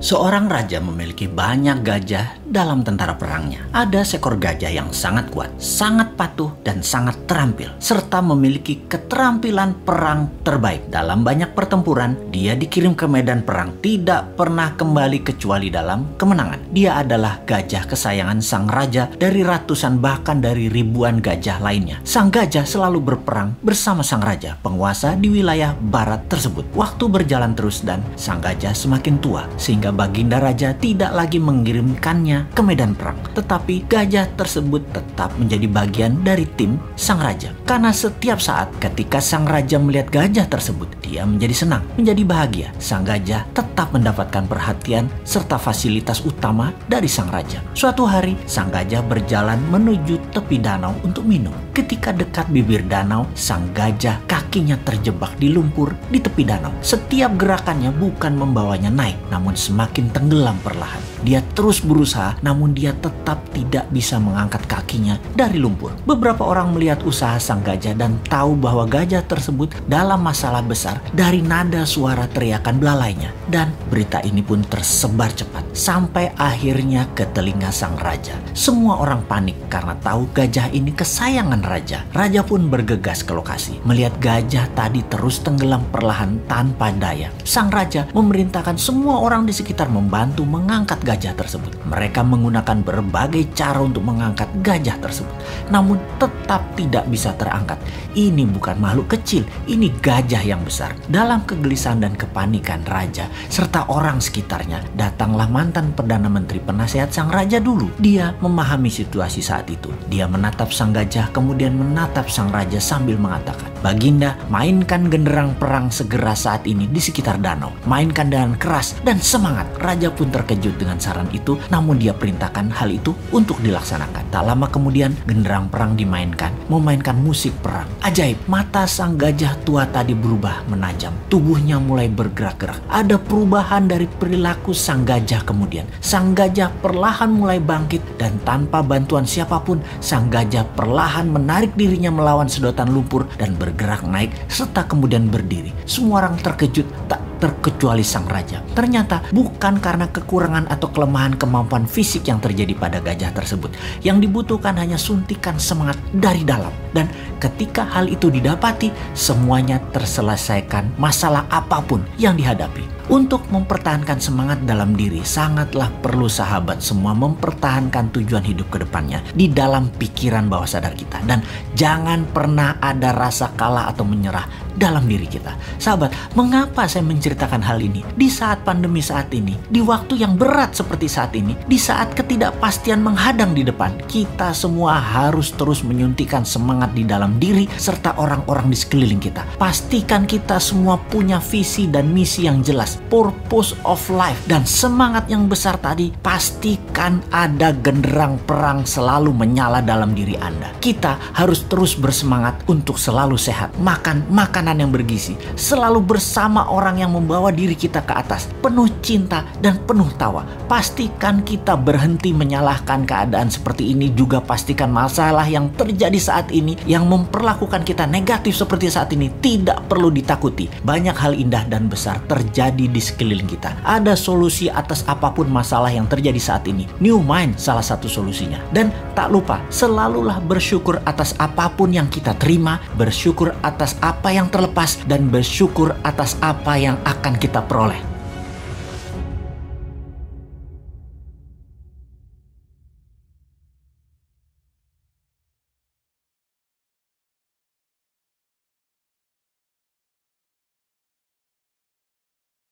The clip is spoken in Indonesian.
Seorang raja memiliki banyak gajah dalam tentara perangnya. Ada seekor gajah yang sangat kuat, sangat patuh, dan sangat terampil, serta memiliki keterampilan perang terbaik. Dalam banyak pertempuran, dia dikirim ke medan perang, tidak pernah kembali kecuali dalam kemenangan. Dia adalah gajah kesayangan sang raja dari ratusan bahkan dari ribuan gajah lainnya. Sang gajah selalu berperang bersama sang raja, penguasa di wilayah barat tersebut. Waktu berjalan terus dan sang gajah semakin tua, sehingga baginda raja tidak lagi mengirimkannya ke medan perang. Tetapi gajah tersebut tetap menjadi bagian dari tim sang raja. Karena setiap saat ketika sang raja melihat gajah tersebut, dia menjadi senang, menjadi bahagia. Sang gajah tetap mendapatkan perhatian serta fasilitas utama dari sang raja. Suatu hari, sang gajah berjalan menuju tepi danau untuk minum. Ketika dekat bibir danau, sang gajah kakinya terjebak di lumpur di tepi danau. Setiap gerakannya bukan membawanya naik, namun semakin tenggelam perlahan. Dia terus berusaha, namun dia tetap tidak bisa mengangkat kakinya dari lumpur. Beberapa orang melihat usaha sang gajah dan tahu bahwa gajah tersebut dalam masalah besar dari nada suara teriakan belalainya. Dan berita ini pun tersebar cepat sampai akhirnya ke telinga sang raja. Semua orang panik karena tahu gajah ini kesayangan raja. Raja pun bergegas ke lokasi. Melihat gajah tadi terus tenggelam perlahan tanpa daya, sang raja memerintahkan semua orang di sekitar membantu mengangkat gajah tersebut. Mereka menggunakan berbagai cara untuk mengangkat gajah tersebut, namun tetap tidak bisa terangkat. Ini bukan makhluk kecil, ini gajah yang besar. Dalam kegelisahan dan kepanikan raja serta orang sekitarnya, datanglah mantan Perdana Menteri penasehat sang raja dulu. Dia memahami situasi saat itu. Dia menatap sang gajah, kemudian menatap sang raja sambil mengatakan, "Baginda, mainkan genderang perang segera saat ini di sekitar danau. Mainkan dengan keras dan semangat." Raja pun terkejut dengan saran itu, namun dia perintahkan hal itu untuk dilaksanakan. Tak lama kemudian, genderang perang dimainkan, memainkan musik perang. Ajaib, mata sang gajah tua tadi berubah menajam. Tubuhnya mulai bergerak-gerak. Ada perubahan dari perilaku sang gajah kemudian. Sang gajah perlahan mulai bangkit dan tanpa bantuan siapapun, sang gajah perlahan menarik dirinya melawan sedotan lumpur dan bergerak naik serta kemudian berdiri. Semua orang terkejut, tak terkecuali sang raja. Ternyata bukan karena kekurangan atau kelemahan kemampuan fisik yang terjadi pada gajah tersebut. Yang dibutuhkan hanya suntikan semangat dari dalam. Dan ketika hal itu didapati, semuanya terselesaikan masalah apapun yang dihadapi. Untuk mempertahankan semangat dalam diri, sangatlah perlu sahabat semua mempertahankan tujuan hidup ke depannya di dalam pikiran bawah sadar kita. Dan jangan pernah ada rasa kalah atau menyerah dalam diri kita. Sahabat, mengapa saya menceritakan hal ini? Di saat pandemi saat ini, di waktu yang berat seperti saat ini, di saat ketidakpastian menghadang di depan, kita semua harus terus menyuntikkan semangat di dalam diri serta orang-orang di sekeliling kita. Pastikan kita semua punya visi dan misi yang jelas, purpose of life, dan semangat yang besar tadi. Pastikan ada genderang perang selalu menyala dalam diri Anda. Kita harus terus bersemangat untuk selalu sehat, makan makanan yang bergizi, selalu bersama orang yang membawa diri kita ke atas, penuh cinta dan penuh tawa. Pastikan kita berhenti menyalahkan keadaan seperti ini. Juga pastikan masalah yang terjadi saat ini yang memperlakukan kita negatif seperti saat ini tidak perlu ditakuti. Banyak hal indah dan besar terjadi di sekeliling kita. Ada solusi atas apapun masalah yang terjadi saat ini. New Mind salah satu solusinya. Dan tak lupa, selalulah bersyukur atas apapun yang kita terima, bersyukur atas apa yang terlepas, dan bersyukur atas apa yang akan kita peroleh.